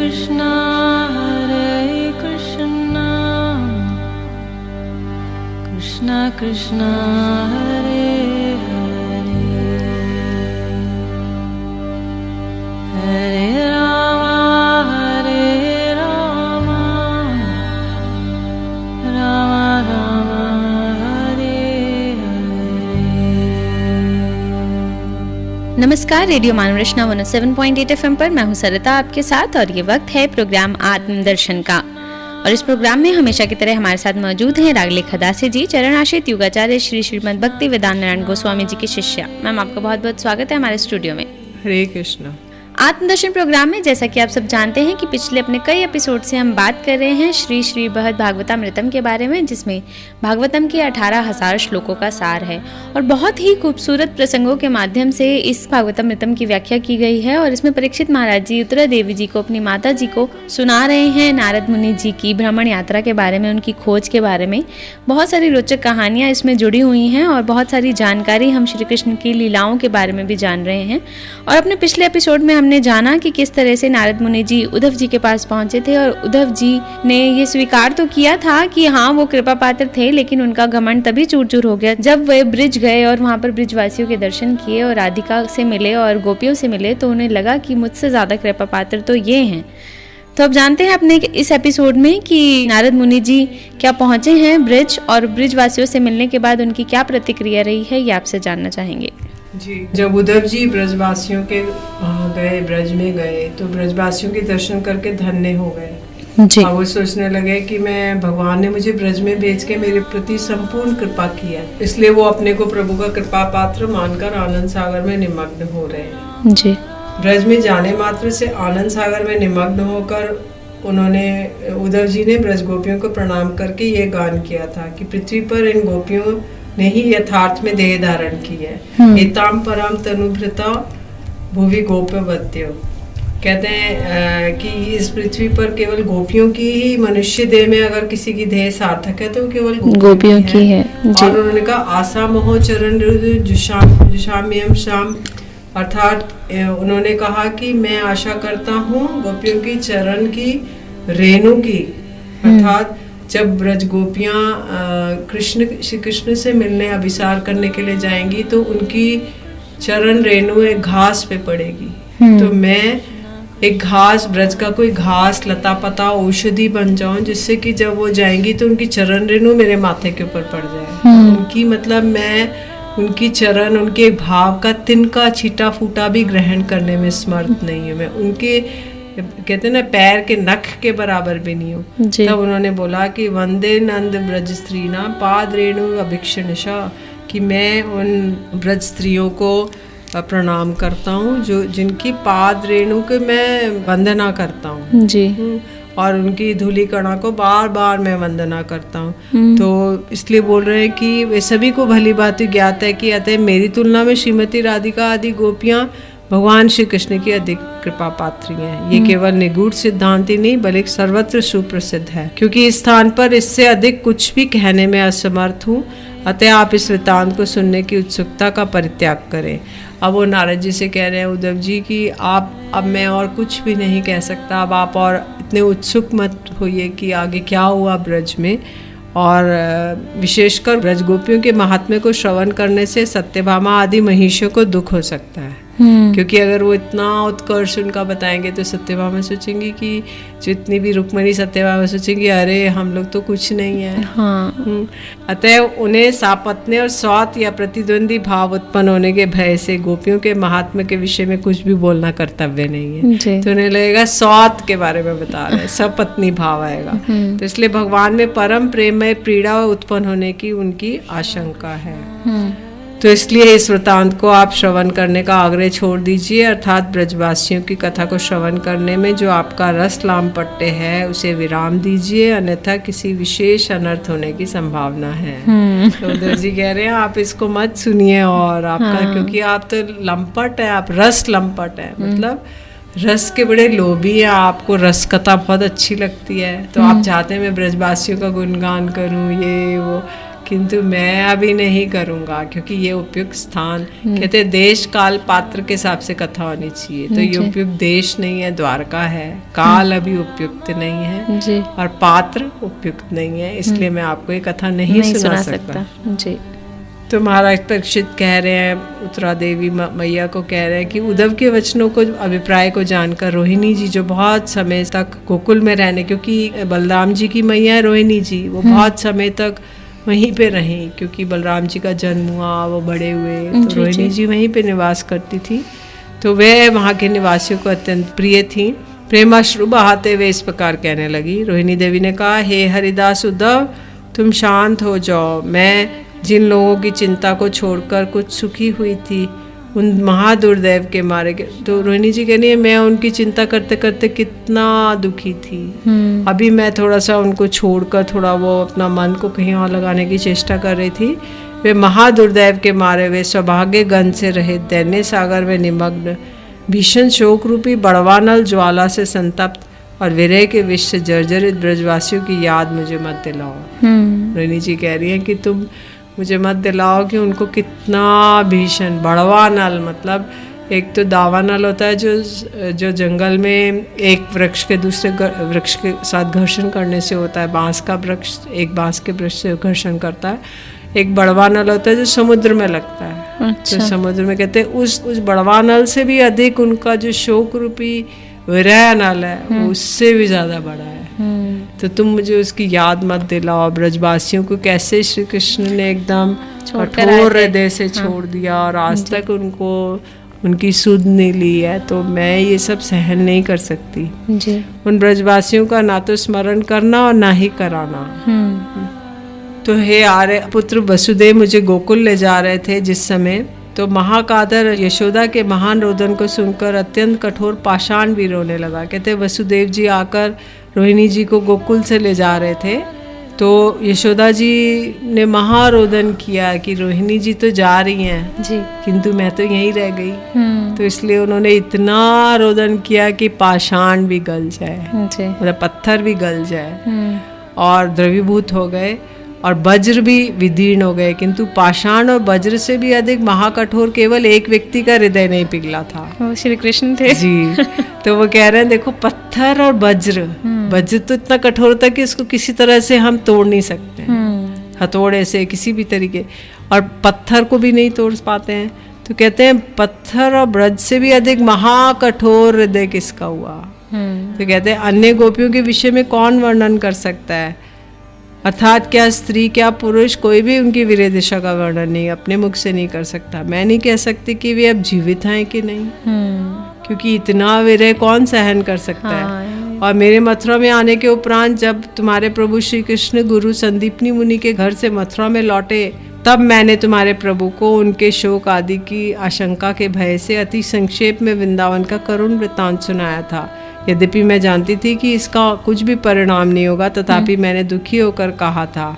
Krishna Krishna Krishna Hare Hare Hare Rama Rama Rama Hare Hare। नमस्कार, radio मानव रचना 107.8 FM पर मैं हूं सरिता आपके साथ और ये वक्त है प्रोग्राम आत्मदर्शन का। और इस प्रोग्राम में हमेशा की तरह हमारे साथ मौजूद हैं रागले खदासे जी, चरण आश्रित योगाचार्य श्री श्रीमद् भक्ति वेदांत नारायण गोस्वामी जी की शिष्या। मैम, आपका बहुत बहुत स्वागत है हमारे स्टूडियो में। हरे कृष्ण। आत्मदर्शन प्रोग्राम में जैसा कि आप सब जानते हैं कि पिछले अपने कई एपिसोड से हम बात कर रहे हैं श्री श्री बृहद भागवतामृतम के बारे में, जिसमें भागवतम के 18,000 श्लोकों का सार है और बहुत ही खूबसूरत प्रसंगों के माध्यम से इस भागवतामृतम की व्याख्या की गई है। और इसमें परीक्षित महाराज जी उत्तरा देवी जी को, अपनी माता जी को सुना रहे हैं नारद मुनि जी की भ्रमण यात्रा के बारे में, उनकी खोज के बारे में। बहुत सारी रोचक कहानियाँ इसमें जुड़ी हुई हैं और बहुत सारी जानकारी हम श्री कृष्ण की लीलाओं के बारे में भी जान रहे हैं। और अपने पिछले एपिसोड में हमने जाना कि किस तरह से नारद मुनि जी उद्धव जी के पास पहुंचे थे और उद्धव जी ने ये स्वीकार तो किया था कि हाँ वो कृपा पात्र थे, लेकिन उनका घमंड तभी चूर चूर हो गया जब वे ब्रिज गए और वहां पर ब्रिजवासियों के दर्शन किए और राधिका से मिले और गोपियों से मिले, तो उन्हें लगा कि मुझसे ज्यादा कृपा पात्र तो ये हैं। तो अब जानते हैं अपने इस एपिसोड में कि नारद मुनि जी क्या पहुंचे हैं ब्रिज और ब्रिजवासियों से मिलने के बाद उनकी क्या प्रतिक्रिया रही है, ये आपसे जानना चाहेंगे। जी, जब उद्धव जी ब्रजवासियों के गए, ब्रज में गए, तो ब्रजवासियों के दर्शन करके धन्य हो गए जी। और वो सोचने लगे कि मैं, भगवान ने मुझे ब्रज में भेज के मेरे प्रति संपूर्ण कृपा की है, इसलिए वो अपने को प्रभु का कृपा पात्र मानकर आनंद सागर में निमग्न हो रहे हैं जी। ब्रज में जाने मात्र से आनंद सागर में निमग्न होकर उन्होंने, उद्धव जी ने ब्रज गोपियों को प्रणाम करके ये गान किया था कि पृथ्वी पर इन गोपियों ने ही यथार्थ में देह धारण की है। एताम परम तनुभृता भुवि गोपवत्यो। कहते हैं कि इस पृथ्वी पर केवल गोपियों की ही, मनुष्य देह में अगर किसी की देह सार्थक है तो केवल गोपियों की है जी। और उन्होंने कहा आशा मोह चरण जुषाम्यम शाम, अर्थात उन्होंने कहा कि मैं आशा करता हूँ गोपियों की चरण की रेणु की, अर्थात जब ब्रज गोपियाँ श्री कृष्ण से मिलने, अभिसार करने के लिए जाएंगी तो उनकी चरण रेणु एक घास पे पड़ेगी। तो मैं एक घास, ब्रज का कोई घास, लता पता, औषधि बन जाऊं, जिससे कि जब वो जाएंगी तो उनकी चरण रेणु मेरे माथे के ऊपर पड़ जाए। उनकी, मतलब मैं उनकी चरण, उनके भाव का तिनका छीटा फूटा भी ग्रहण करने में समर्थ नहीं है। मैं उनके, कहते ना, पैर के नख के बराबर भी नहीं हूँ। तब उन्होंने बोला कि वंदे नंद ब्रज स्त्रीना पाद रेणु अभिक्षणशा, कि मैं उन ब्रज स्त्रियों को प्रणाम करता हूँ जो जिनकी पाद रेणु के मैं वंदना करता हूँ जी। और उनकी धूली कणा को बार बार मैं वंदना करता हूँ। तो इसलिए बोल रहे हैं कि वे सभी को भली भांति ज्ञात है कि अतः मेरी तुलना में श्रीमती राधिका आदि गोपियाँ भगवान श्री कृष्ण की अधिक कृपा पात्री हैं। ये केवल निगूढ़ सिद्धांत ही नहीं बल्कि सर्वत्र सुप्रसिद्ध है, क्योंकि इस स्थान पर इससे अधिक कुछ भी कहने में असमर्थ हूँ। अतः आप इस वृत्तांत को सुनने की उत्सुकता का परित्याग करें। अब वो नारद जी से कह रहे हैं उद्धव जी कि आप, अब मैं और कुछ भी नहीं कह सकता, अब आप और इतने उत्सुक मत होइए कि आगे क्या हुआ ब्रज में। और विशेषकर ब्रज गोपियों के महात्म्य को श्रवण करने से सत्यभामा आदि महिषियों को दुख हो सकता है, क्योंकि अगर वो इतना उत्कर्ष उनका बताएंगे तो सत्यभामा सोचेंगी कि, जितनी भी रुक्मणी सत्यभामा सोचेंगी अरे हम लोग तो कुछ नहीं है। हाँ। अतः उन्हें सापत्न्य और स्वात या प्रतिद्वंदी भाव उत्पन्न होने के भय से गोपियों के महात्म्य के विषय में कुछ भी बोलना कर्तव्य नहीं है। तो उन्हें लगेगा स्वात के बारे में बता रहे हैं, सपत्नी भाव आएगा। तो इसलिए भगवान में परम प्रेम में पीड़ा उत्पन्न होने की उनकी आशंका है। तो इसलिए इस वृत्तांत को आप श्रवण करने का आग्रह छोड़ दीजिए, अर्थात ब्रजवासियों की कथा को श्रवण करने में जो आपका रस लामपट्टे है उसे विराम दीजिए, अन्यथा किसी विशेष अनर्थ होने की संभावना है। तो उद्धव जी कह रहे हैं आप इसको मत सुनिए, और आपका, क्योंकि आप तो लंपट है, आप रस लंपट है, मतलब रस के बड़े लोभी हैं, आपको रस कथा बहुत अच्छी लगती है, तो आप चाहते हैं मैं ब्रजवासियों का गुणगान करूं, ये वो, किंतु मैं अभी नहीं करूँगा क्योंकि ये उपयुक्त स्थान, कहते देश काल पात्र के हिसाब से कथा होनी चाहिए। तो ये उपयुक्त देश नहीं है, द्वारका है, काल अभी उपयुक्त नहीं है जी। और पात्र उपयुक्त नहीं है, इसलिए मैं आपको ये कथा नहीं सुना सकता जी। तो महाराज परीक्षित कह रहे हैं, उत्तरा देवी मैया को कह रहे हैं कि उद्धव के वचनों को, अभिप्राय को जानकर रोहिणी जी, जो बहुत समय तक गोकुल में रहने, क्योंकि बलराम जी की मैया है रोहिणी जी, वो बहुत समय तक वहीं पे रही, क्योंकि बलराम जी का जन्म हुआ, वो बड़े हुए, तो रोहिणी जी वहीं पे निवास करती थी। तो वे वहाँ के निवासियों को अत्यंत प्रिय थी। प्रेमाश्रु बहाते हुए इस प्रकार कहने लगी। रोहिणी देवी ने कहा, हे हरिदास उद्धव, तुम शांत हो जाओ। मैं जिन लोगों की चिंता को छोड़कर कुछ सुखी हुई थी, उन महादुर्दैव के मारे, तो रोहिणी जी कहनी है, मैं उनकी चिंता करते करते कितना दुखी थी। अभी मैं थोड़ा सा उनको छोड़कर थोड़ा वो अपना मन को कहीं और लगाने की चेष्टा कर रही थी। वे महादुर्दैव के मारे वे सौभाग्य गंध से रहित दैन्य सागर में निमग्न, भीषण शोक रूपी बड़वानल ज्वाला से संतप्त और विरह के विष से जर्जरित ब्रजवासियों की याद मुझे मत दिलाओ। रोहिणी जी कह रही है कि तुम मुझे मत दिलाओ कि उनको कितना भीषण बड़वानल, मतलब एक तो दावानल होता है जो जंगल में एक वृक्ष के दूसरे वृक्ष के साथ घर्षण करने से होता है। बांस का वृक्ष एक बांस के वृक्ष से घर्षण करता है। एक बड़वानल होता है जो समुद्र में लगता है। अच्छा। तो समुद्र में कहते हैं उस बड़वानल से भी अधिक उनका जो शोक रूपी विरह नल है उससे भी ज्यादा बड़ा है। तो तुम मुझे उसकी याद मत दिलाओ। ब्रजवासियों को कैसे श्री कृष्ण ने एकदम कठोर हृदय से छोड़ दिया और आज तक उनको उनकी सुध नहीं ली है, तो मैं ये सब सहन नहीं कर सकती जी। उन ब्रजवासियों का ना तो स्मरण करना और ना ही कराना। तो हे आर्य पुत्र वसुदेव मुझे गोकुल ले जा रहे थे जिस समय, तो महाकादर यशोदा के महान रोदन को सुनकर अत्यंत कठोर पाषाण भी रोने लगा। कहते वसुदेव जी आकर रोहिणी जी को गोकुल से ले जा रहे थे, तो यशोदा जी ने महारोदन किया कि रोहिणी जी तो जा रही हैं जी, किंतु मैं तो यहीं रह गई। तो इसलिए उन्होंने इतना रोदन किया कि पाषाण भी गल जाए, मतलब पत्थर भी गल जाए और द्रवीभूत हो गए और वज्र भी विदीर्ण हो गए। किंतु पाषाण और वज्र से भी अधिक महाकठोर केवल एक व्यक्ति का हृदय नहीं पिघला था, वो श्री कृष्ण थे जी। तो वो कह रहे हैं देखो पत्थर और वज्र तो इतना कठोर था कि इसको किसी तरह से हम तोड़ नहीं सकते, हथौड़े से किसी भी तरीके, और पत्थर को भी नहीं तोड़ पाते हैं। तो कहते हैं पत्थर और ब्रज से भी अधिक महाकठोर हृदय किसका हुआ। तो कहते हैं अन्य गोपियों के विषय में कौन वर्णन कर सकता है, अर्थात क्या स्त्री क्या पुरुष कोई भी उनकी वीर्य दिशा का वर्णन नहीं अपने मुख से नहीं कर सकता। मैं नहीं कह सकती कि वे अब जीवित हैं कि नहीं, क्योंकि इतना वीर्य कौन सहन कर सकता है। और मेरे मथुरा में आने के उपरांत जब तुम्हारे प्रभु श्री कृष्ण गुरु संदीपनी मुनि के घर से मथुरा में लौटे, तब मैंने तुम्हारे प्रभु को उनके शोक आदि की आशंका के भय से अति संक्षेप में वृंदावन का करुण वृत्तांत सुनाया था। यद्यपि मैं जानती थी कि इसका कुछ भी परिणाम नहीं होगा, तथापि मैंने दुखी होकर कहा था।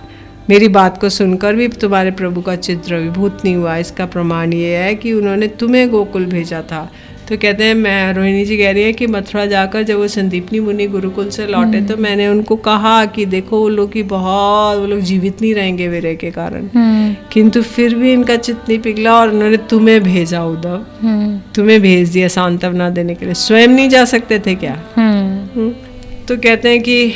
मेरी बात को सुनकर भी तुम्हारे प्रभु का चित्त विभूत नहीं हुआ। इसका प्रमाण ये है कि उन्होंने तुम्हें गोकुल भेजा था। तो कहते हैं मैं रोहिणी जी कह रही है कि मथुरा जाकर जब वो संदीपनी मुनि गुरुकुल से लौटे तो मैंने उनको कहा कि देखो वो लोग जीवित नहीं रहेंगे विरह के कारण, किंतु फिर भी इनका चित्त नहीं पिघला और उन्होंने तुम्हें भेजा उद्धव, तुम्हें भेज दिया सांत्वना देने के लिए। स्वयं नहीं जा सकते थे क्या? तो कहते हैं कि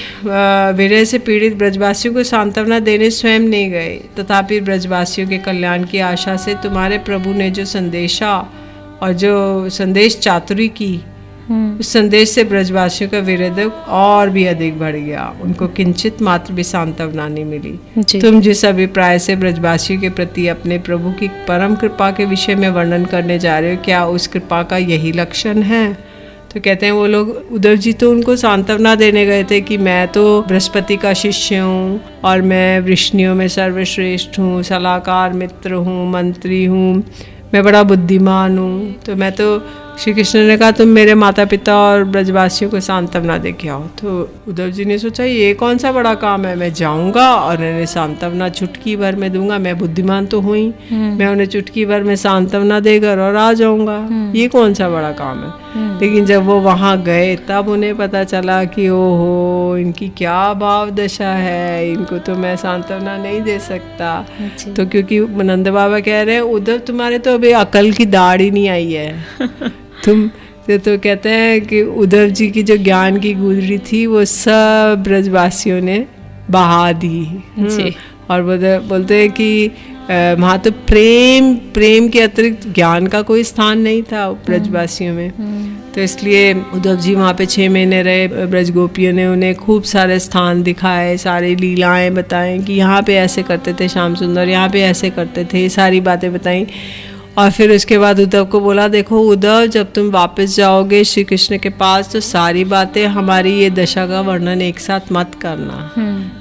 विरह से पीड़ित ब्रजवासियों को सांत्वना देने स्वयं नहीं गए, तथापि ब्रजवासियों के कल्याण की आशा से तुम्हारे प्रभु ने जो संदेशा और जो संदेश चातुरी की, उस संदेश से ब्रजवासियों का विरह और भी अधिक बढ़ गया। उनको किंचित मात्र भी सांत्वना नहीं मिली। तुम जिस अभिप्राय से ब्रजवासियों के प्रति अपने प्रभु की परम कृपा के विषय में वर्णन करने जा रहे हो, क्या उस कृपा का यही लक्षण है? तो कहते हैं वो लोग, उद्धव जी तो उनको सांत्वना देने गए थे कि मैं तो बृहस्पति का शिष्य हूँ और मैं वृष्णियों में सर्वश्रेष्ठ हूँ, सलाहकार मित्र हूँ, मंत्री हूँ, मैं बड़ा बुद्धिमान हूँ, तो मैं तो श्री कृष्ण ने कहा तुम मेरे माता पिता और ब्रजवासियों को सांत्वना दे के आओ। तो उद्धव जी ने सोचा ये कौन सा बड़ा काम है, मैं जाऊंगा और इन्हें सांत्वना चुटकी भर में दूंगा, मैं बुद्धिमान तो हुई, मैं उन्हें चुटकी भर में सांत्वना देकर और आ जाऊंगा, ये कौन सा बड़ा काम है। लेकिन जब वो वहाँ गए तब उन्हें पता चला कि ओहो इनकी क्या भाव दशा है, इनको तो मैं सांत्वना नहीं दे सकता। तो क्योंकि नंद बाबा कह रहे हैं उद्धव तुम्हारे तो अभी अकल की दाढ़ ही नहीं आई है तुम तो कहते हैं कि उद्धव जी की जो ज्ञान की गुजरी थी वो सब ब्रजवासियों ने बहा दी। और बोलते हैं कि वहाँ तो प्रेम के अतिरिक्त ज्ञान का कोई स्थान नहीं था ब्रजवासियों में। तो इसलिए उद्धव जी वहाँ पे 6 महीने रहे। ब्रज गोपियों ने उन्हें खूब सारे स्थान दिखाए, सारी लीलाएं बताएं कि यहाँ पे ऐसे करते थे श्याम सुंदर, यहाँ पे ऐसे करते थे, सारी बातें बताई। और फिर उसके बाद उद्धव को बोला देखो उद्धव जब तुम वापस जाओगे श्री कृष्ण के पास तो सारी बातें हमारी ये दशा का वर्णन एक साथ मत करना,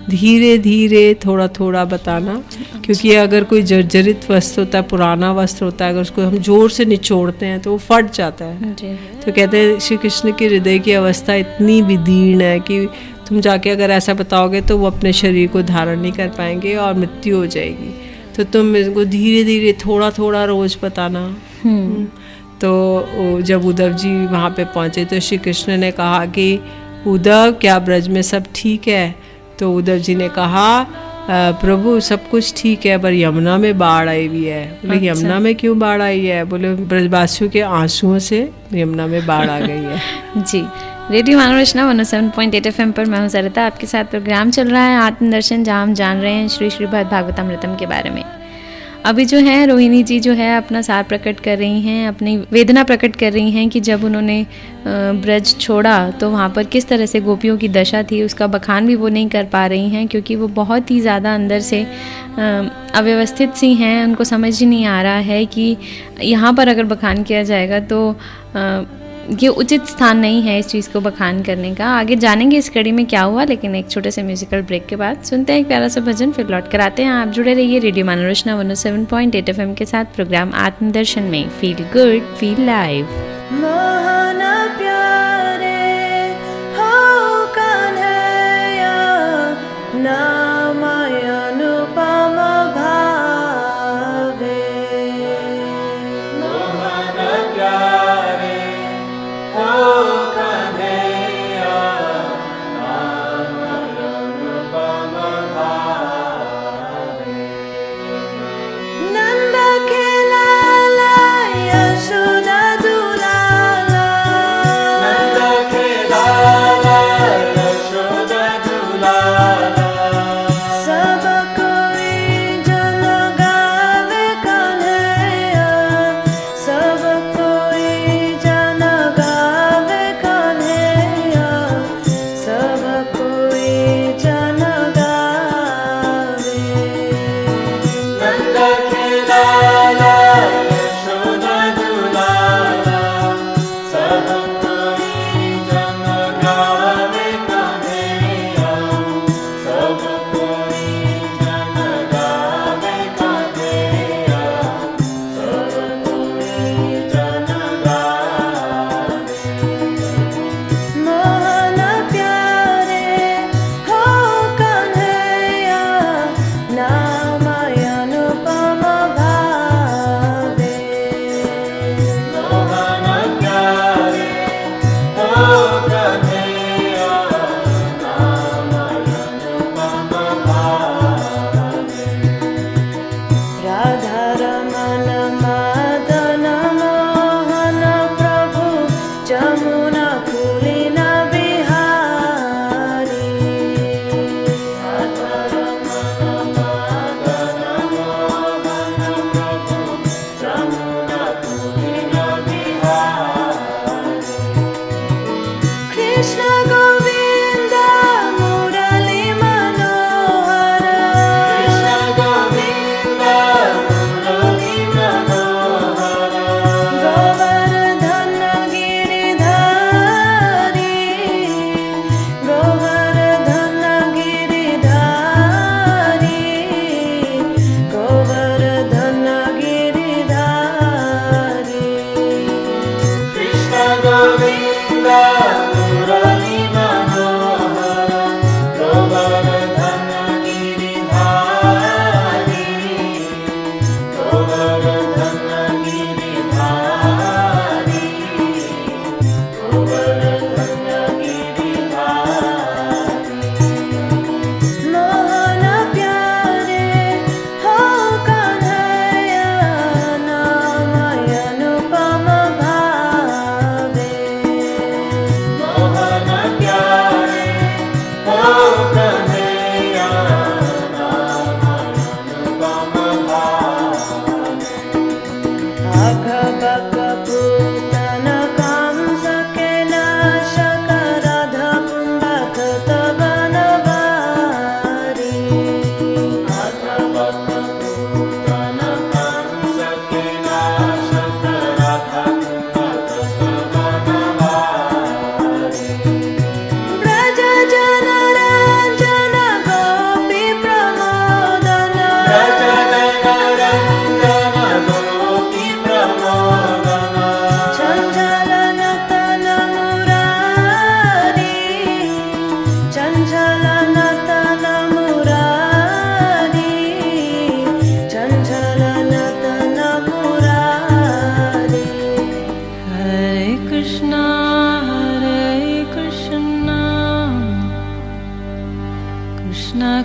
धीरे धीरे थोड़ा थोड़ा बताना। क्योंकि अगर कोई जर्जरित वस्त्र होता है, पुराना वस्त्र होता है, अगर उसको हम जोर से निचोड़ते हैं तो वो फट जाता है। तो कहते हैं श्री कृष्ण की हृदय की अवस्था इतनी विदीर्ण है कि तुम जाके अगर ऐसा बताओगे तो वो अपने शरीर को धारण नहीं कर पाएंगे और मृत्यु हो जाएगी। तो तुम इसको धीरे धीरे थोड़ा थोड़ा रोज बताना। तो जब उद्धव जी वहाँ पे पहुँचे तो श्री कृष्ण ने कहा कि उद्धव क्या ब्रज में सब ठीक है। तो उद्धव जी ने कहा प्रभु सब कुछ ठीक है पर यमुना में बाढ़ आई हुई है। बोले यमुना में क्यों बाढ़ आई है। बोले ब्रजवासियों के आंसुओं से यमुना में बाढ़ आ गई है। जी रेडियो मानव रचना 107.8 FM पर मैं हूं सरिता, आपके साथ प्रोग्राम चल रहा है आत्मदर्शन, जहां हम जान रहे हैं श्री श्री भागवतामृतम के बारे में। अभी जो है रोहिणी जी जो है अपना सार प्रकट कर रही हैं, अपनी वेदना प्रकट कर रही हैं कि जब उन्होंने ब्रज छोड़ा तो वहाँ पर किस तरह से गोपियों की दशा थी, उसका बखान भी वो नहीं कर पा रही हैं क्योंकि वो बहुत ही ज़्यादा अंदर से अव्यवस्थित सी हैं। उनको समझ ही नहीं आ रहा है कि यहाँ पर अगर बखान किया जाएगा तो ये उचित स्थान नहीं है इस चीज़ को बखान करने का। आगे जानेंगे इस कड़ी में क्या हुआ, लेकिन एक छोटे से म्यूजिकल ब्रेक के बाद सुनते हैं एक प्यारा सा भजन, फिर लौट कर आते हैं। आप जुड़े रहिए रेडियो मानव रचना 107.8 FM के साथ प्रोग्राम आत्मदर्शन में। Feel good feel live.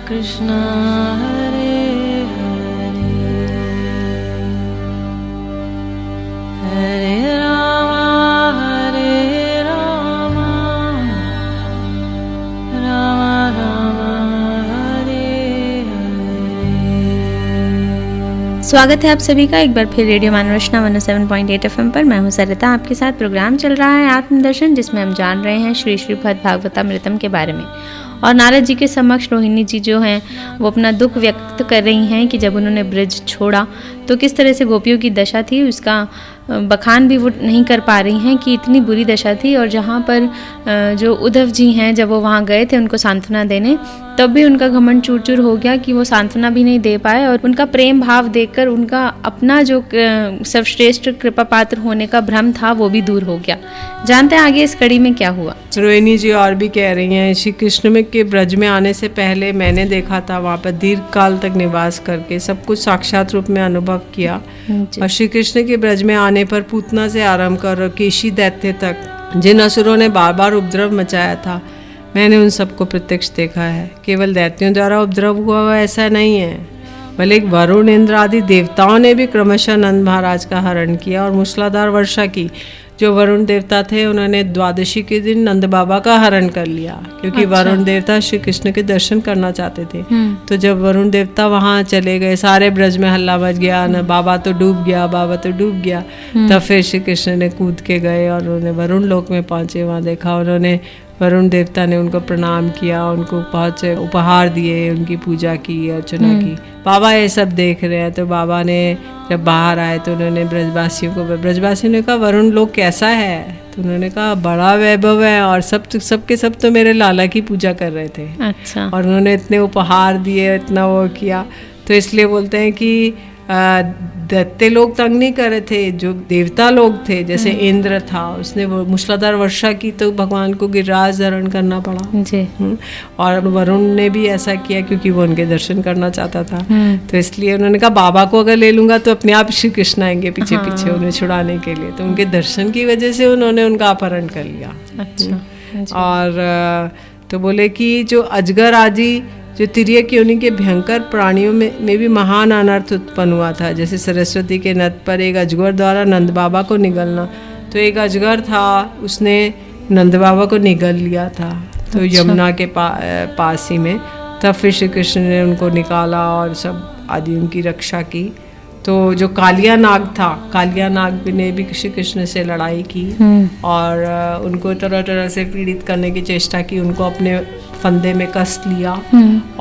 Krishna Hare Hare Hare Rama Rama Rama Hare Hare। स्वागत है आप सभी का एक बार फिर रेडियो मानवरचना 107.8 FM पर। मैं हूं सरिता, आपके साथ प्रोग्राम चल रहा है आत्मदर्शन, जिसमें हम जान रहे हैं श्री श्रीमद् भागवतामृतम के बारे में। और नारद जी के समक्ष रोहिणी जी जो हैं वो अपना दुख व्यक्त कर रही हैं कि जब उन्होंने ब्रज छोड़ा तो किस तरह से गोपियों की दशा थी, उसका बखान भी वो नहीं कर पा रही हैं कि इतनी बुरी दशा थी। और जहाँ पर जो उद्धव जी हैं, जब वो वहाँ गए थे उनको सांत्वना देने, तब भी उनका घमंड चूर चूर हो गया कि वो सांत्वना भी नहीं दे पाए, और उनका प्रेम भाव देखकर उनका अपना जो सर्वश्रेष्ठ कृपा पात्र होने का भ्रम था वो भी दूर हो गया। जानते हैं आगे इस कड़ी में क्या हुआ। रोहिणी जी और भी कह रही हैं, श्री कृष्ण में के ब्रज में आने से पहले मैंने देखा था, वहाँ पर दीर्घ काल तक निवास करके सब कुछ साक्षात रूप में अनुभव किया। और श्री कृष्ण के ब्रज में आने पर पूतना से आरंभ कर केशी दैत्य तक जिन असुरों ने बार बार उपद्रव मचाया था, मैंने उन सबको प्रत्यक्ष देखा है। केवल दैत्यों द्वारा उपद्रव हुआ ऐसा नहीं है, बल्कि वरुण, इंद्र आदि देवताओं ने भी क्रमशः नंद महाराज का हरण किया और मूसलाधार वर्षा की। जो वरुण देवता थे उन्होंने द्वादशी के दिन नंद बाबा का हरण कर लिया, क्योंकि अच्छा। वरुण देवता श्री कृष्ण के दर्शन करना चाहते थे। तो जब वरुण देवता वहाँ चले गए, सारे ब्रज में हल्ला मच गया, न बाबा तो डूब गया, बाबा तो डूब गया। तब फिर श्री कृष्ण ने कूद के गए और उन्होंने वरुण लोक में पहुँचे। वहाँ देखा उन्होंने, वरुण देवता ने उनको प्रणाम किया, उनको बहुत से उपहार दिए, उनकी पूजा की, अर्चना की। बाबा ये सब देख रहे हैं। तो बाबा ने जब बाहर आए तो उन्होंने ब्रजवासियों ने कहा वरुण लोग कैसा है? तो उन्होंने कहा बड़ा वैभव है, और सब तो मेरे लाला की पूजा कर रहे थे। अच्छा। और उन्होंने इतने उपहार दिए, इतना वो किया। तो इसलिए बोलते हैं कि दैत्य लोग तंग नहीं कर रहे थे, जो देवता लोग थे, जैसे इंद्र था, उसने वो मूसलाधार वर्षा की तो भगवान को गिरिराज धारण करना पड़ा जी। और वरुण ने भी ऐसा किया क्योंकि वो उनके दर्शन करना चाहता था। तो इसलिए उन्होंने कहा बाबा को अगर ले लूंगा तो अपने आप श्री कृष्ण आएंगे पीछे पीछे उन्हें छुड़ाने के लिए। तो उनके दर्शन की वजह से उन्होंने उनका अपहरण कर लिया। अच्छा। और तो बोले कि जो अजगर आदि जो तिर्यक योनि के भयंकर प्राणियों में भी महान अनर्थ उत्पन्न हुआ था, जैसे सरस्वती के नद पर एक अजगर द्वारा नंद बाबा को निगलना। तो एक अजगर था, उसने नंद बाबा को निगल लिया था, तो अच्छा। यमुना के पास ही में। तब फिर श्री कृष्ण ने उनको निकाला और सब आदि उनकी रक्षा की। तो जो कालिया नाग था, कालिया नाग ने भी श्री कृष्ण से लड़ाई की और उनको तरह तरह से पीड़ित करने की चेष्टा की, उनको अपने फंदे में कस लिया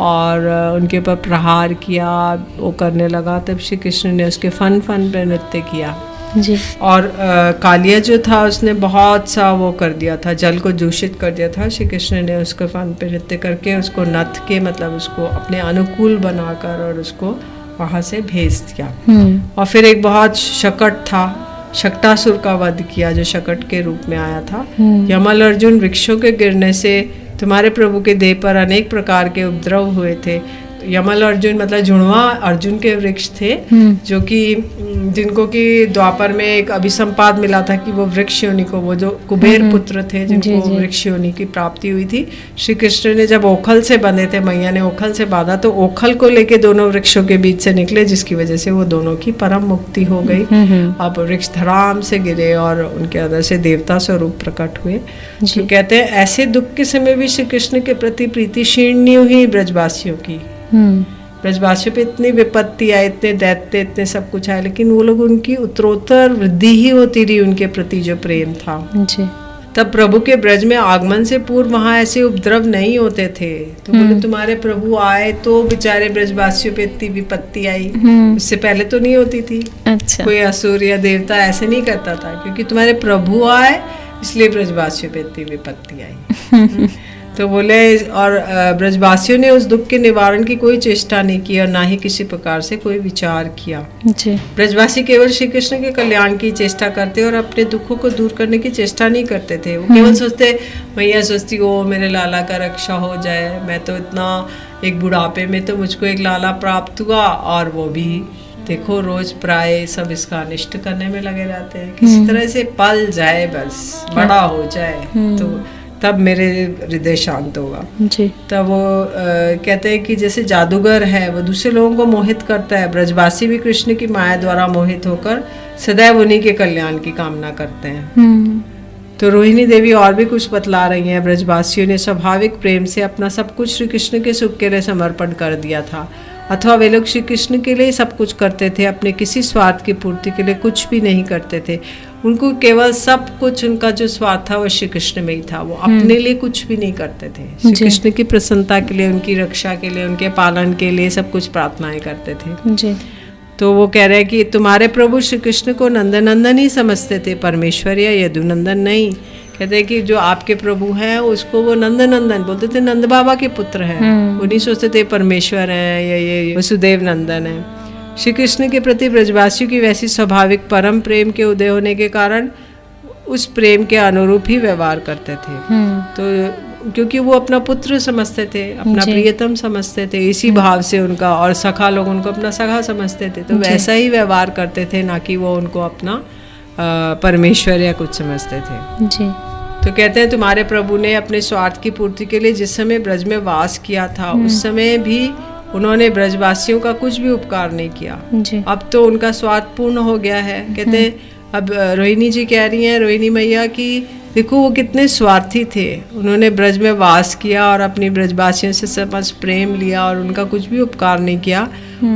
और उनके ऊपर प्रहार किया, वो करने लगा। तब श्री कृष्ण ने उसके फन पे नृत्य किया जी। और कालिया जो था उसने बहुत सा वो कर दिया था, जल को दूषित कर दिया था। श्री कृष्ण ने उसके फन पे नृत्य करके उसको नथ के मतलब उसको अपने अनुकूल बनाकर और उसको वहाँ से भेज दिया। और फिर एक बहुत शकट था, शक्टासुर का वध किया जो शकट के रूप में आया था। यमल अर्जुन वृक्षों के गिरने से तुम्हारे प्रभु के देह पर अनेक प्रकार के उपद्रव हुए थे। यमल अर्जुन मतलब जुड़वा अर्जुन के वृक्ष थे, जो कि जिनको कि द्वापर में एक अभिसंपाद मिला था कि वो वृक्ष योनि को, वो जो कुबेर पुत्र थे जिनको वृक्ष योनि की प्राप्ति हुई थी। श्री कृष्ण ने जब ओखल से बंधे थे, मैया ने ओखल से बांधा, तो ओखल को लेके दोनों वृक्षों के बीच से निकले, जिसकी वजह से वो दोनों की परम मुक्ति हो गई। अब वृक्ष धराम से गिरे और उनके अंदर से देवता स्वरूप प्रकट हुए। तो कहते हैं ऐसे दुख के समय भी श्री कृष्ण के प्रति प्रीति क्षीण नहीं हुई ब्रजवासियों की। ब्रजवासियों पे इतनी विपत्ति आई, इतने दैत्य, इतने सब कुछ आए, लेकिन वो लोग, उनकी उत्तरोत्तर वृद्धि ही होती रही उनके प्रति जो प्रेम था जी। तब प्रभु के ब्रज में आगमन से पूर्व वहाँ ऐसे उपद्रव नहीं होते थे। तो बोले तुम्हारे प्रभु आए तो बेचारे ब्रजवासियों पे इतनी विपत्ति आई, इससे पहले तो नहीं होती थी। अच्छा। कोई असुर या देवता ऐसे नहीं करता था, क्योंकि तुम्हारे प्रभु आए इसलिए ब्रजवासियों पे इतनी विपत्ति आई। तो बोले, और ब्रजवासियों ने उस दुख के निवारण की कोई चेष्टा नहीं की और ना ही किसी प्रकार से कोई विचार किया जी। ब्रजवासी केवल श्री कृष्ण के कल्याण की चेष्टा करते और अपने दुखों को दूर करने की चेष्टा नहीं करते थे। वो केवल सोचते, मैया सोचती ओ मेरे लाला का रक्षा हो जाए, मैं तो इतना एक बुढ़ापे में तो मुझको एक लाला प्राप्त हुआ, और वो भी देखो रोज प्राय सब इसका अनिष्ट करने में लगे रहते हैं, किसी तरह से पल जाए, बस बड़ा हो जाए तो तब मेरे हृदय शांत होगा जी। तब वो कहते हैं कि जैसे जादूगर है वो दूसरे लोगों को मोहित करता है, ब्रजवासी भी कृष्ण की माया द्वारा मोहित होकर सदैव उन्हीं के कल्याण की कामना करते हैं। तो रोहिणी देवी और भी कुछ बतला रही हैं। ब्रजवासियों ने स्वाभाविक प्रेम से अपना सब कुछ श्री कृष्ण के सुख के लिए समर्पण कर दिया था, अथवा वे लोग श्री कृष्ण के लिए सब कुछ करते थे, अपने किसी स्वार्थ की पूर्ति के लिए कुछ भी नहीं करते थे। उनको केवल सब कुछ, उनका जो स्वार्थ था वो श्री कृष्ण में ही था, वो अपने लिए कुछ भी नहीं करते थे। श्री कृष्ण की प्रसन्नता के लिए, उनकी रक्षा के लिए, उनके पालन के लिए सब कुछ प्रार्थनाएं करते थे जी। तो वो कह रहे हैं कि तुम्हारे प्रभु श्री कृष्ण को नंदनंदन ही समझते थे, परमेश्वर या यदुनंदन नहीं। कहते हैं कि जो आपके प्रभु हैं उसको वो नंदनंदन बोलते थे, नंद बाबा के पुत्र हैं, वो नहीं सोचते थे परमेश्वर हैं या ये वसुदेव नंदन है। श्री कृष्ण के प्रति ब्रजवासियों की वैसी स्वाभाविक परम प्रेम के उदय होने के कारण उस प्रेम के अनुरूप ही व्यवहार करते थे। तो क्योंकि वो अपना पुत्र समझते थे, अपना प्रियतम समझते थे, इसी भाव से उनका, और सखा लोग उनको अपना सखा समझते थे, तो वैसा ही व्यवहार करते थे, ना कि वो उनको अपना परमेश्वर या कुछ समझते थे जी। तो कहते हैं तुम्हारे प्रभु ने अपने स्वार्थ की पूर्ति के लिए जिस समय ब्रज में वास किया था, उस समय भी उन्होंने ब्रजवासियों का कुछ भी उपकार नहीं किया जी। अब तो उनका स्वार्थ पूर्ण हो गया है। कहते हैं, अब रोहिणी जी कह रही हैं, रोहिणी मैया की देखो वो कितने स्वार्थी थे, उन्होंने ब्रज में वास किया और अपनी ब्रजवासियों से समझ प्रेम लिया और उनका कुछ भी उपकार नहीं किया,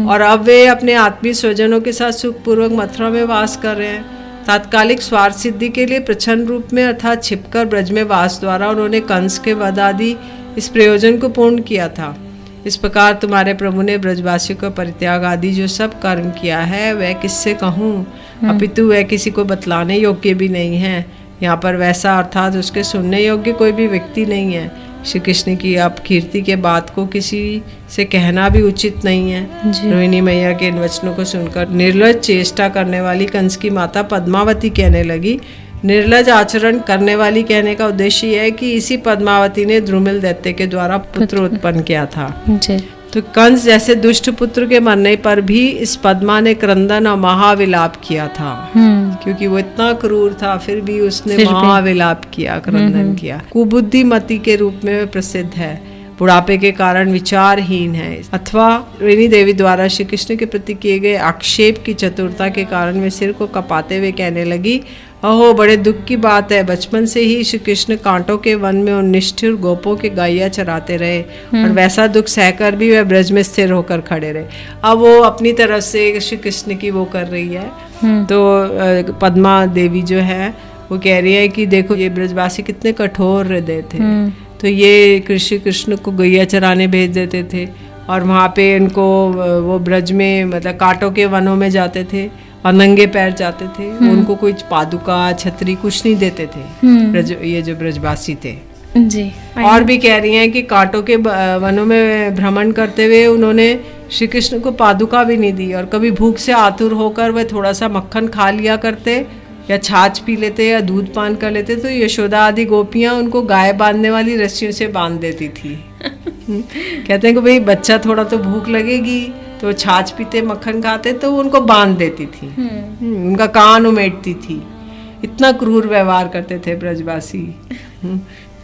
और अब वे अपने आत्मीय स्वजनों के साथ सुखपूर्वक मथुरा में वास कर रहे हैं। तात्कालिक स्वार्थ सिद्धि के लिए प्रच्छन्न रूप में अर्थात छिपकर ब्रज में वास द्वारा उन्होंने कंस के वध आदि इस प्रयोजन को पूर्ण किया था। इस प्रकार तुम्हारे प्रभु ने ब्रजवासियों का परित्याग आदि जो सब कर्म किया है वह किससे कहूँ, अपितु वह किसी को बतलाने योग्य भी नहीं है। यहाँ पर वैसा अर्थात उसके सुनने योग्य कोई भी व्यक्ति नहीं है। श्री कृष्ण की अपकीर्ति के बात को किसी से कहना भी उचित नहीं है। रोहिणी मैया के इन वचनों को सुनकर निर्लज चेष्टा करने वाली कंस की माता पद्मावती कहने लगी, निर्लज आचरण करने वाली कहने का उद्देश्य यह है कि इसी पद्मावती ने द्रुमिल दैत्य के द्वारा पुत्र उत्पन्न किया था जी। तो कंस जैसे दुष्ट पुत्र के मरने पर भी इस पद्मा ने क्रंदन और महाविलाप किया था, क्योंकि वो इतना क्रूर था, फिर भी उसने महाविलाप किया, क्रंदन किया। कुबुद्धिमती के रूप में प्रसिद्ध है, बुढ़ापे के कारण विचारहीन है, अथवा रोहिणी देवी द्वारा श्री कृष्ण के प्रति किए गए आक्षेप की चतुरता के कारण वे सिर को कपाते हुए कहने लगी, अहो बड़े दुख की बात है, बचपन से ही श्री कृष्ण कांटों के वन में उन निष्ठुर गोपों के गैया चराते रहे और वैसा दुख सहकर भी वह ब्रज में स्थिर होकर खड़े रहे। अब वो अपनी तरफ से श्री कृष्ण की वो कर रही है। तो पद्मा देवी जो है वो कह रही है कि देखो ये ब्रजवासी कितने कठोर हृदय थे, तो ये श्री कृष्ण को गैया चराने भेज देते थे और वहाँ पे इनको वो ब्रज में मतलब कांटों के वनों में जाते थे और नंगे पैर जाते थे, उनको कोई पादुका छतरी कुछ नहीं देते थे ये जो ब्रजवासी थे जी। और भी कह रही हैं कि कांटों के वनों में भ्रमण करते हुए उन्होंने श्री कृष्ण को पादुका भी नहीं दी और कभी भूख से आतुर होकर वह थोड़ा सा मक्खन खा लिया करते या छाछ पी लेते या दूध पान कर लेते तो यशोदा आदि गोपियाँ उनको गाय बांधने वाली रस्सियों से बांध देती थी। कहते हैं कि भाई बच्चा थोड़ा तो भूख लगेगी, तो छाछ पीते मक्खन खाते तो उनको बांध देती थी, उनका कान उमेटती थी। इतना क्रूर व्यवहार करते थे ब्रजवासी।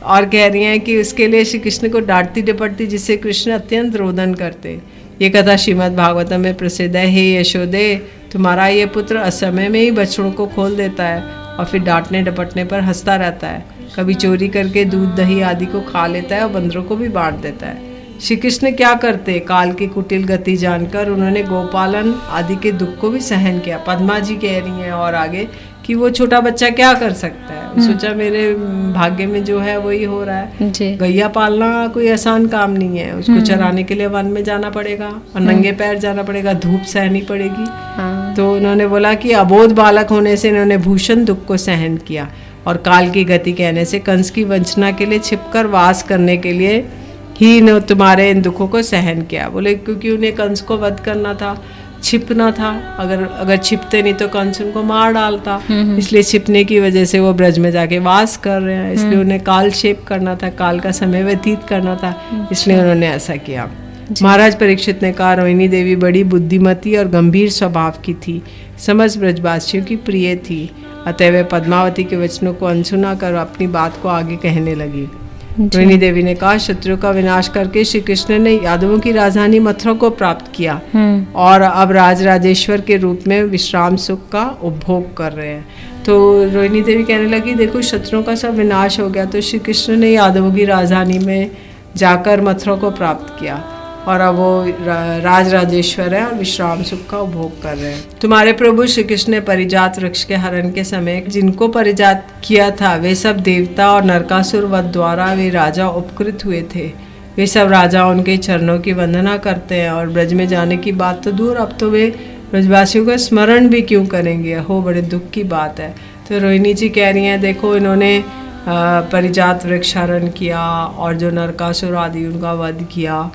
और कह रही हैं कि उसके लिए श्री कृष्ण को डांटती डपटती, जिससे कृष्ण अत्यंत रोदन करते। ये कथा श्रीमद् भागवतम में प्रसिद्ध है। हे यशोदे, तुम्हारा ये पुत्र असमय में ही बछड़ों को खोल देता है और फिर डांटने डपटने पर हंसता रहता है। कभी चोरी करके दूध दही आदि को खा लेता है और बंदरों को भी बांट देता है। श्री कृष्ण क्या करते, काल की कुटिल गति जानकर उन्होंने गोपालन आदि के दुख को भी सहन किया। पद्मा जी कह रही हैं और आगे कि वो छोटा बच्चा क्या कर सकता है। सोचा मेरे भाग्य में जो है वही हो रहा है। गैया पालना कोई आसान काम नहीं है, उसको चराने के लिए वन में जाना पड़ेगा और नंगे पैर जाना पड़ेगा, धूप सहनी पड़ेगी। तो उन्होंने बोला कि अबोध बालक होने से इन्होंने भूषण दुख को सहन किया और काल की गति कहने से कंस की वंचना के लिए छिपकर वास करने के लिए ही न तुम्हारे इन दुखों को सहन किया। बोले क्योंकि उन्हें कंस को वध करना था, छिपना था। अगर छिपते नहीं तो कंस उनको मार डालता, इसलिए छिपने की वजह से वो ब्रज में जाके वास कर रहे हैं। इसलिए उन्हें काल क्षेप करना था, काल का समय व्यतीत करना था, इसलिए उन्होंने ऐसा किया। महाराज परीक्षित ने कहा, रोहिणी देवी बड़ी बुद्धिमती और गंभीर स्वभाव की थी, समस्त ब्रजवासियों की प्रिय थी। अतः वे पद्मावती के वचनों को अनसुना कर अपनी बात को आगे कहने लगी। रोहिणी देवी ने कहा, शत्रु का विनाश करके श्री कृष्ण ने यादवों की राजधानी मथुरा को प्राप्त किया और अब राजराजेश्वर के रूप में विश्राम सुख का उपभोग कर रहे हैं। तो रोहिणी देवी कहने लगी, देखो शत्रुओं का सब विनाश हो गया, तो श्री कृष्ण ने यादवों की राजधानी में जाकर मथुरा को प्राप्त किया और अब वो राजराजेश्वर है और विश्राम सुख का उपभोग कर रहे हैं। तुम्हारे प्रभु श्री कृष्ण ने परिजात वृक्ष के हरण के समय जिनको परिजात किया था वे सब देवता और नरकासुर वध द्वारा वे राजा उपकृत हुए थे। वे सब राजा उनके चरणों की वंदना करते हैं और ब्रज में जाने की बात तो दूर, अब तो वे ब्रजवासियों का स्मरण भी क्यों करेंगे। हो, बड़े दुख की बात है। तो रोहिणी जी कह रही हैं, देखो इन्होंने परिजात वृक्ष हरण किया और जो नरकासुर आदि उनका वध किया,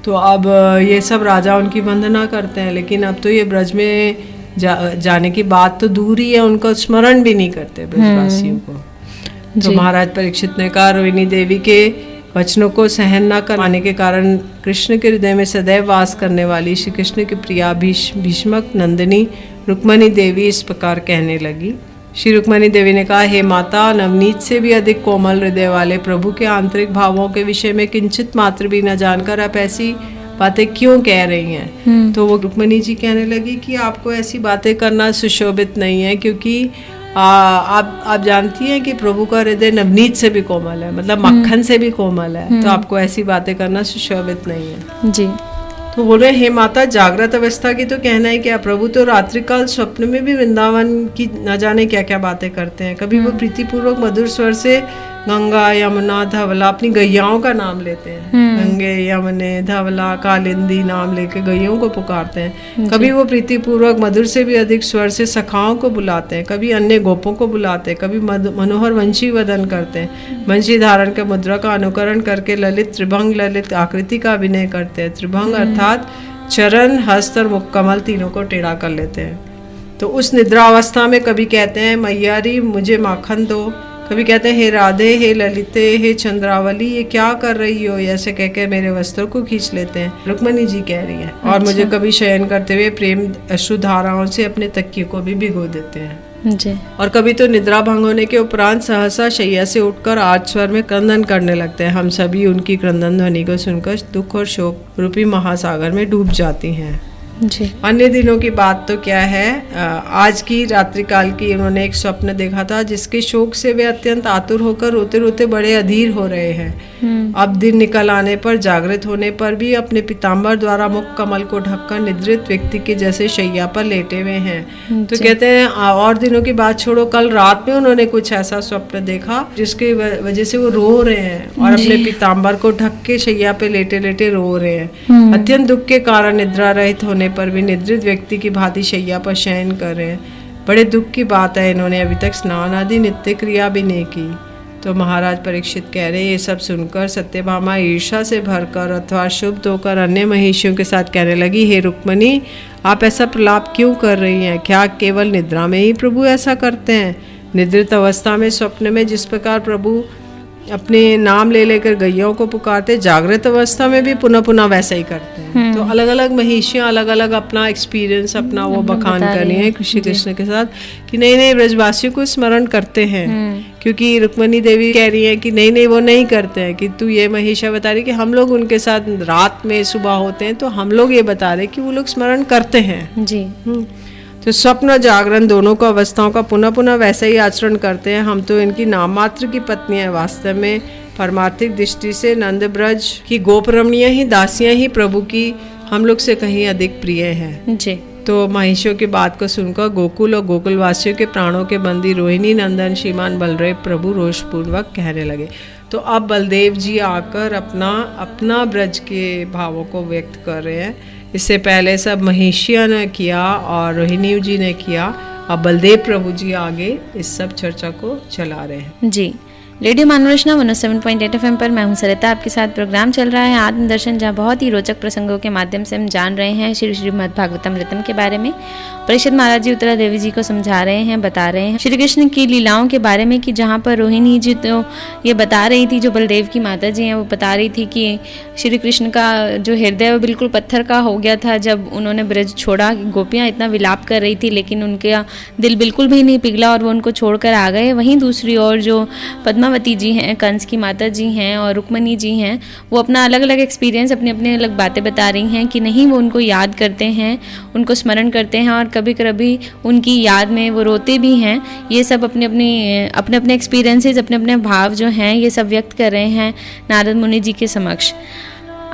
तो अब ये सब राजा उनकी वंदना करते हैं, लेकिन अब तो ये ब्रज में जाने की बात तो दूर ही है, उनको स्मरण भी नहीं करते ब्रजवासियों को। तो महाराज परीक्षित ने कहा, रोहिणी देवी के वचनों को सहन न कर पाने के कारण कृष्ण के हृदय में सदैव वास करने वाली श्री कृष्ण की प्रिया भीष्मक नंदिनी रुक्मणी देवी इस प्रकार कहने लगी। श्री रुक्मणी देवी ने कहा, हे माता, नवनीत से भी अधिक कोमल हृदय वाले प्रभु के आंतरिक भावों के विषय में किंचित मात्र भी न जानकर आप ऐसी बातें क्यों कह रही हैं। तो वो रुक्मणी जी कहने लगी कि आपको ऐसी बातें करना सुशोभित नहीं है, क्योंकि आप जानती हैं कि प्रभु का हृदय नवनीत से भी कोमल है, मतलब मक्खन से भी कोमल है, तो आपको ऐसी बातें करना सुशोभित नहीं है जी। तो बोल रहे, हे माता, जागृत अवस्था की तो कहना है क्या, प्रभु तो रात्रिकाल स्वप्न में भी वृंदावन की न जाने क्या क्या बातें करते हैं। कभी वो प्रीतिपूर्वक मधुर स्वर से गंगा यमुना धवला अपनी गैयाओं का नाम लेते हैं, गंगे यमुने धवला कालिंदी नाम लेके गैयों को पुकारते हैं। कभी वो प्रीतिपूर्वक मधुर से भी अधिक स्वर से सखाओं को बुलाते हैं, कभी अन्य गोपों को बुलाते हैं, कभी मनोहर वंशी वदन करते हैं, वंशी धारण के मुद्रा का अनुकरण करके ललित त्रिभंग ललित आकृति का अभिनय करते हैं। त्रिभंग अर्थात चरण हस्त और मुख कमल तीनों को टेढ़ा कर लेते हैं। तो उस निद्रा अवस्था में कभी कहते हैं, मैयारी मुझे माखन दो, कभी कहते हैं, हे राधे, हे ललिते, हे चंद्रावली, ये क्या कर रही हो, ऐसे कहकर मेरे वस्त्रों को खींच लेते हैं। रुक्मणी जी कह रही हैं। और मुझे कभी शयन करते हुए प्रेम अश्रुधाराओं से अपने तकिए को भी भिगो देते हैं जी। और कभी तो निद्रा भंग होने के उपरांत सहसा शैया से उठकर आठ स्वर में क्रंदन करने लगते हैं। हम सभी उनकी क्रंदन ध्वनि को सुनकर दुख और शोक रूपी महासागर में डूब जाती हैं जी। अन्य दिनों की बात तो क्या है, आज की रात्रिकाल की उन्होंने एक स्वप्न देखा था जिसके शोक से वे अत्यंत आतुर होकर रोते रोते बड़े अधीर हो रहे हैं। अब दिन निकल आने पर जागृत होने पर भी अपने पीताम्बर द्वारा मुख कमल को ढककर निद्रित व्यक्ति के जैसे शैया पर लेटे हुए हैं। तो कहते हैं, और दिनों की बात छोड़ो, कल रात में उन्होंने कुछ ऐसा स्वप्न देखा जिसकी वजह से वो रो रहे हैं और अपने पीताम्बर को ढक के शैया पे लेटे लेटे रो रहे हैं। अत्यंत दुख के कारण निद्रा रहित होने पर भी निद्रित व्यक्ति की भांति शैया पर शयन कर रहे हैं। बड़े दुख की बात है, इन्होंने अभी तक स्नान आदि नित्य क्रिया भी नहीं की। तो महाराज परीक्षित कह रहे हैं, ये सब सुनकर सत्यभामा ईर्ष्या से भरकर अथवा शुभ होकर अन्य महिषियों के साथ कहने लगी, हे रुक्मिणी, आप ऐसा प्रलाप क्यों कर रही हैं? क्या केवल निद्रा में ही प्रभु ऐसा करते हैं? निद्रित अवस्था में, स्वप्न में जिस प्रकार प्रभु अपने नाम ले लेकर गैयों को पुकारते, जागृत अवस्था में भी पुनः पुनः वैसा ही करते हैं। तो अलग अलग महिषियाँ अलग अलग अपना एक्सपीरियंस, अपना वो बखान कर रही हैं श्री कृष्ण के साथ कि नहीं नहीं ब्रजवासियों को स्मरण करते हैं। क्योंकि रुक्मिणी देवी कह रही है कि नहीं नहीं वो नहीं करते हैं, कि तू ये महिषा बता रही कि हम लोग उनके साथ रात में सुबह होते हैं, तो हम लोग ये बता रहे कि वो लोग स्मरण करते हैं जी। तो स्वप्न और जागरण दोनों को अवस्थाओं का पुनः पुनः वैसा ही आचरण करते हैं। हम तो इनकी नाम मात्र की पत्नी है, वास्तव में परमार्थिक दृष्टि से नंद ब्रज की गोपरमणियाँ ही दासियाँ ही प्रभु की हम लोग से कहीं अधिक प्रिय हैं जी। तो महिषियों की बात को सुनकर गोकुल और गोकुल वासियों के प्राणों के बंदी रोहिणी नंदन श्रीमान बलदेव प्रभु रोषपूर्वक कहने लगे। तो अब बलदेव जी आकर अपना ब्रज के भावों को व्यक्त कर रहे हैं। इससे पहले सब महिषियों ने किया और रोहिणी जी ने किया, अब बलदेव प्रभु जी आगे इस सब चर्चा को चला रहे हैं जी। रेडियो मानवरचना 107.8 FM पर मैं हूं सरिता, आपके साथ प्रोग्राम चल रहा है आत्मदर्शन, जहां बहुत ही रोचक प्रसंगों के माध्यम से हम जान रहे हैं श्री श्रीमद् भागवतमृतम के बारे में। परीक्षित महाराज जी उत्तरा देवी जी को समझा रहे हैं, बता रहे हैं श्री कृष्ण की लीलाओं के बारे में, कि जहाँ पर रोहिणी जी तो ये बता रही थी, जो बलदेव की माता जी हैं वो बता रही थी कि श्री कृष्ण का जो हृदय वो बिल्कुल पत्थर का हो गया था जब उन्होंने ब्रज छोड़ा। गोपियाँ इतना विलाप कर रही थी लेकिन उनका दिल बिल्कुल भी नहीं पिघला और वो उनको छोड़कर आ गए। वहीं दूसरी ओर जो पद्मावती जी हैं, कंस की माता जी हैं और रुक्मिणी जी हैं, वो अपना अलग अलग एक्सपीरियंस, अपनी अपनी अलग बातें बता रही हैं कि नहीं वो उनको याद करते हैं, उनको स्मरण करते हैं और कभी कभी उनकी याद में वो रोते भी हैं। ये सब अपने अपने एक्सपीरियंसेस, अपने अपने भाव जो हैं ये सब व्यक्त कर रहे हैं नारद मुनि जी के समक्ष।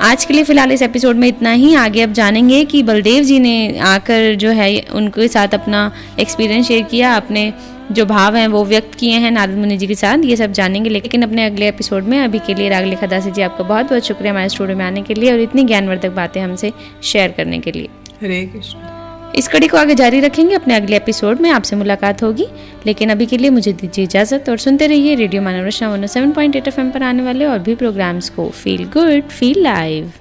आज के लिए फ़िलहाल इस एपिसोड में इतना ही। आगे अब जानेंगे कि बलदेव जी ने आकर जो है उनके साथ अपना एक्सपीरियंस शेयर किया, अपने जो भाव हैं वो व्यक्त किए हैं नारद मुनि जी के साथ, ये सब जानेंगे लेकिन अपने अगले एपिसोड में। अभी के लिए रागलेखा दासी जी आपका बहुत बहुत शुक्रिया हमारे स्टूडियो में आने के लिए और इतनी ज्ञानवर्धक बातें हमसे शेयर करने के लिए। हरे कृष्ण। इस कड़ी को आगे जारी रखेंगे, अपने अगले एपिसोड में आपसे मुलाकात होगी, लेकिन अभी के लिए मुझे दीजिए इजाज़त और सुनते रहिए रेडियो मानवरचना 107.8 FM पर आने वाले और भी प्रोग्राम्स को। Feel good, feel live.